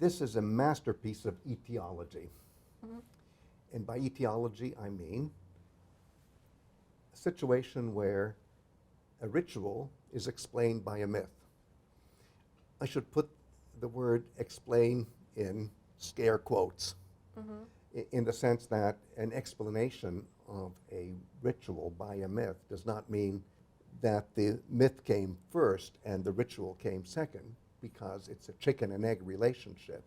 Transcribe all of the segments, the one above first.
This is a masterpiece of etiology. Mm-hmm. And by etiology, I mean a situation where a ritual is explained by a myth. I should put the word explain in scare quotes, in the sense that an explanation of a ritual by a myth does not mean that the myth came first and the ritual came second, because it's a chicken and egg relationship.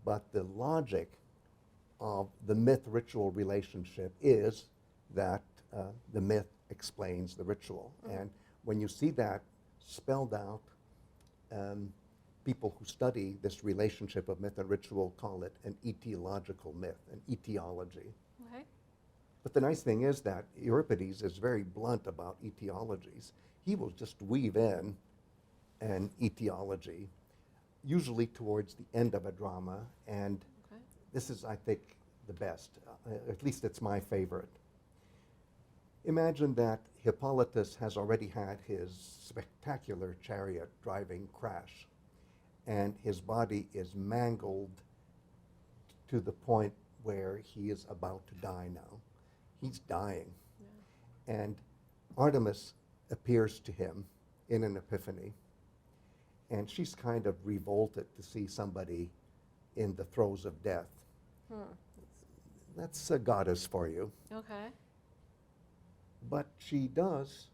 But the logic of the myth-ritual relationship is that the myth explains the ritual. And when you see that spelled out, people who study this relationship of myth and ritual call it an etiological myth, an etiology. Okay. But the nice thing is that Euripides is very blunt about etiologies. He will just weave in an etiology, usually towards the end of a drama, and this is, I think, the best. At least it's my favorite. Imagine that Hippolytus has already had his spectacular chariot driving crash, and his body is mangled to the point where he is about to die now. He's dying. Yeah. And Artemis appears to him in an epiphany, and she's kind of revolted to see somebody in the throes of death. That's a goddess for you. Okay. But she does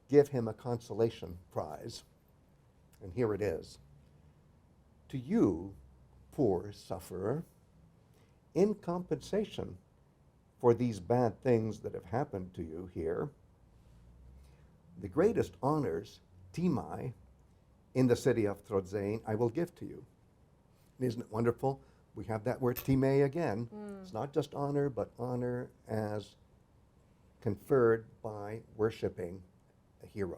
give him a consolation prize, and here it is. To you, poor sufferer, in compensation for these bad things that have happened to you here, the greatest honors, tīmē, in the city of Trozen, I will give to you. And isn't it wonderful? We have that word tīmē again. It's not just honor, but honor as conferred by worshiping a hero.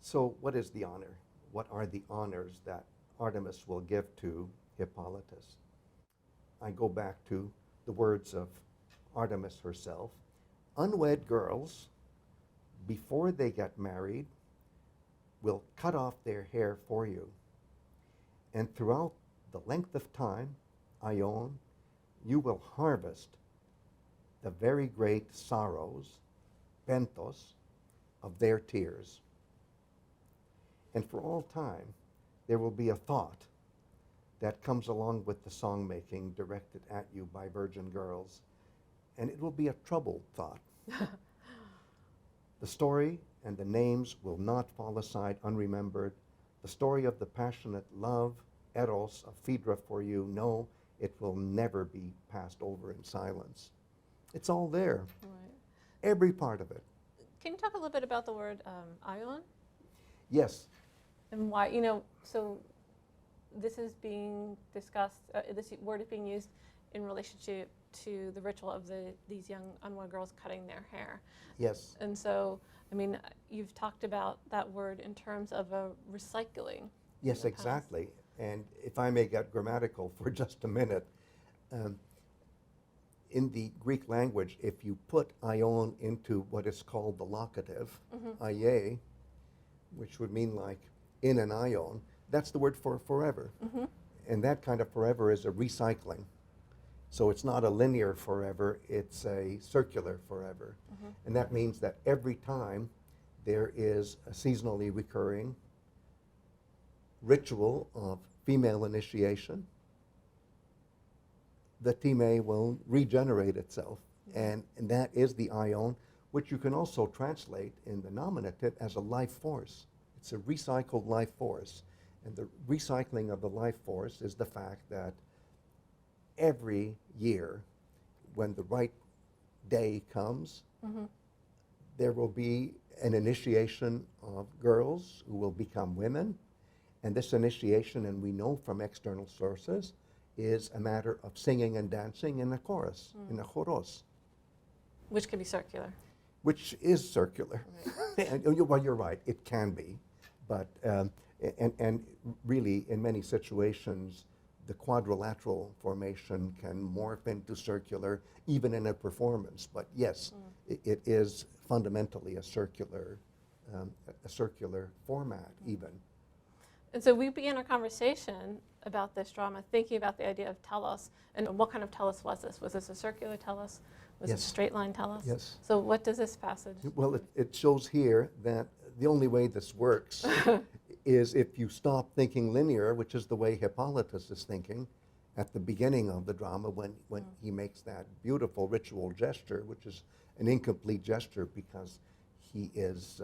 So what is the honor? What are the honors that Artemis will give to Hippolytus? I go back to the words of Artemis herself. Unwed girls, before they get married, will cut off their hair for you. And throughout the length of time, Aiōn, you will harvest the very great sorrows, pentos, of their tears. And for all time, there will be a thought that comes along with the song-making directed at you by virgin girls, and it will be a troubled thought. The story and the names will not fall aside unremembered. The story of the passionate love, eros, of Phaedra for you, no, it will never be passed over in silence. It's all there, every part of it. Can you talk a little bit about the word Aiōn? Yes. And why, so this is being discussed, this word is being used in relationship to the ritual of these young unwed girls cutting their hair. Yes. And so, you've talked about that word in terms of a recycling. Yes, exactly. And if I may get grammatical for just a minute, in the Greek language, if you put Aiōn into what is called the locative, aie, which would mean like in an aion, that's the word for forever. And that kind of forever is a recycling. So it's not a linear forever, it's a circular forever. And that means that every time there is a seasonally recurring ritual of female initiation, the tīmē will regenerate itself. And that is the Aiōn, which you can also translate in the nominative as a life force. It's a recycled life force. And the recycling of the life force is the fact that every year, when the right day comes, there will be an initiation of girls who will become women. And this initiation, and we know from external sources, is a matter of singing and dancing in a chorus, in a choros. Which can be circular. Which is circular. Right. And, well, you're right, it can be. But, and really, in many situations, the quadrilateral formation can morph into circular, even in a performance. But yes, it is fundamentally a circular format, even. And so we began our conversation about this drama thinking about the idea of telos, and what kind of telos was this? Was this a circular telos? Was it a Yes. straight line telos? Yes. So what does this passage? Well, it shows here that the only way this works is if you stop thinking linear, which is the way Hippolytus is thinking at the beginning of the drama when he makes that beautiful ritual gesture, which is an incomplete gesture because he is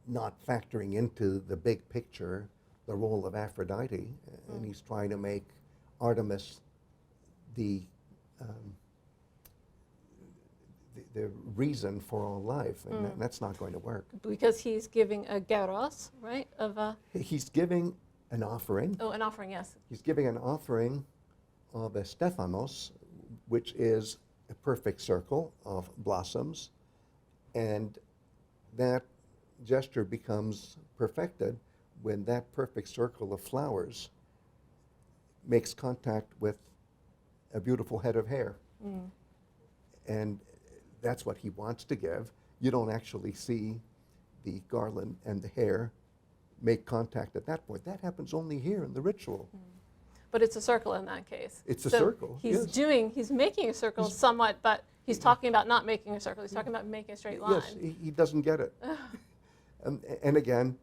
not factoring into the big picture the role of Aphrodite, and he's trying to make Artemis the reason for all life, and that's not going to work. Because he's giving a geras, right? He's giving an offering. Oh, an offering, yes. He's giving an offering of a Stephanos, which is a perfect circle of blossoms, and that gesture becomes perfected when that perfect circle of flowers makes contact with a beautiful head of hair. And that's what he wants to give. You don't actually see the garland and the hair make contact at that point. That happens only here in the ritual. But it's a circle in that case. It's a So circle, He's yes. he's making a circle somewhat, but he's talking about not making a circle. He's talking about making a straight line. Yes, he doesn't get it. And again,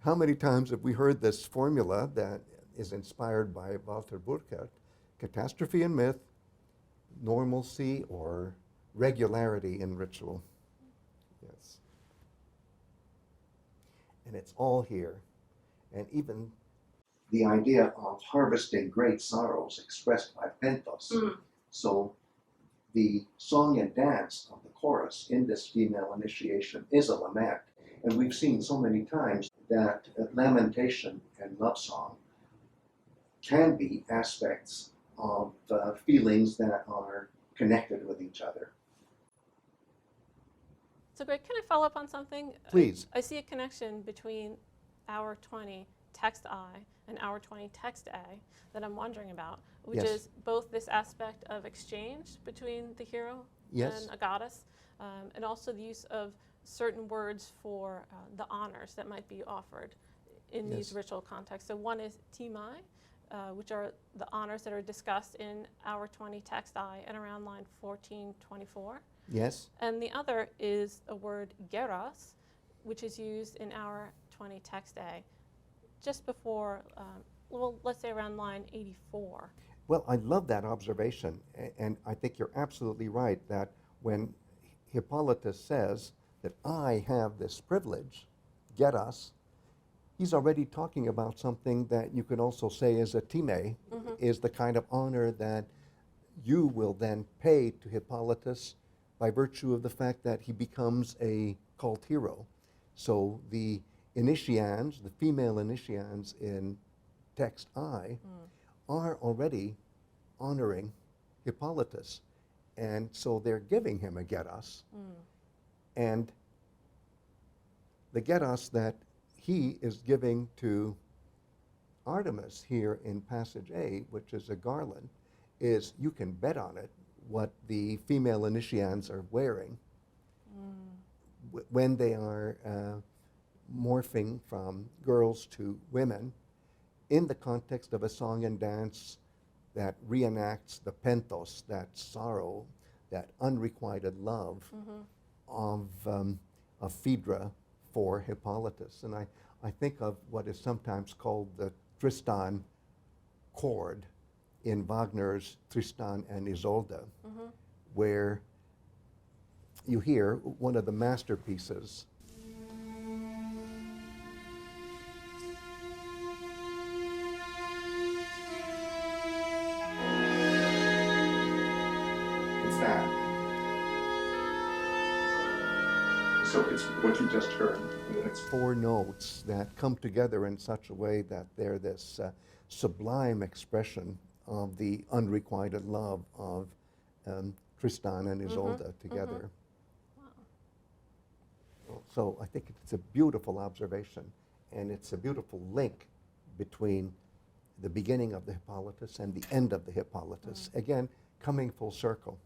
how many times have we heard this formula that is inspired by Walter Burkert? Catastrophe in myth, normalcy or regularity in ritual. Yes. And it's all here. And even the idea of harvesting great sorrows expressed by pentos. So the song and dance of the chorus in this female initiation is a lament. And we've seen so many times that lamentation and love song can be aspects of feelings that are connected with each other. So Greg, can I follow up on something? Please. I see a connection between hour 20 text I and hour 20 text A that I'm wondering about, which Yes. is both this aspect of exchange between the hero Yes. and a goddess, and also the use of certain words for the honors that might be offered in these Yes. ritual contexts. So one is tīmē, which are the honors that are discussed in hour 20 text I and around line 1424. Yes. And the other is a word geras, which is used in hour 20 text A, just before, well, let's say around line 84. Well, I love that observation, and I think you're absolutely right that when Hippolytus says that I have this privilege, geras, he's already talking about something that you could also say is a tīmē, is the kind of honor that you will then pay to Hippolytus by virtue of the fact that he becomes a cult hero. So the initians, the female initians in text I, are already honoring Hippolytus. And so they're giving him a geras. And the geras that he is giving to Artemis here in passage A, which is a garland, is, you can bet on it, what the female initians are wearing when they are morphing from girls to women in the context of a song and dance that reenacts the pentos, that sorrow, that unrequited love of Phaedra for Hippolytus. And I think of what is sometimes called the Tristan chord in Wagner's Tristan and Isolde, where you hear one of the masterpieces. It's that. So it's what you just heard. It's four notes that come together in such a way that they're this sublime expression of the unrequited love of Tristan and Isolde together. Wow. So I think it's a beautiful observation, and it's a beautiful link between the beginning of the Hippolytus and the end of the Hippolytus. Again, coming full circle.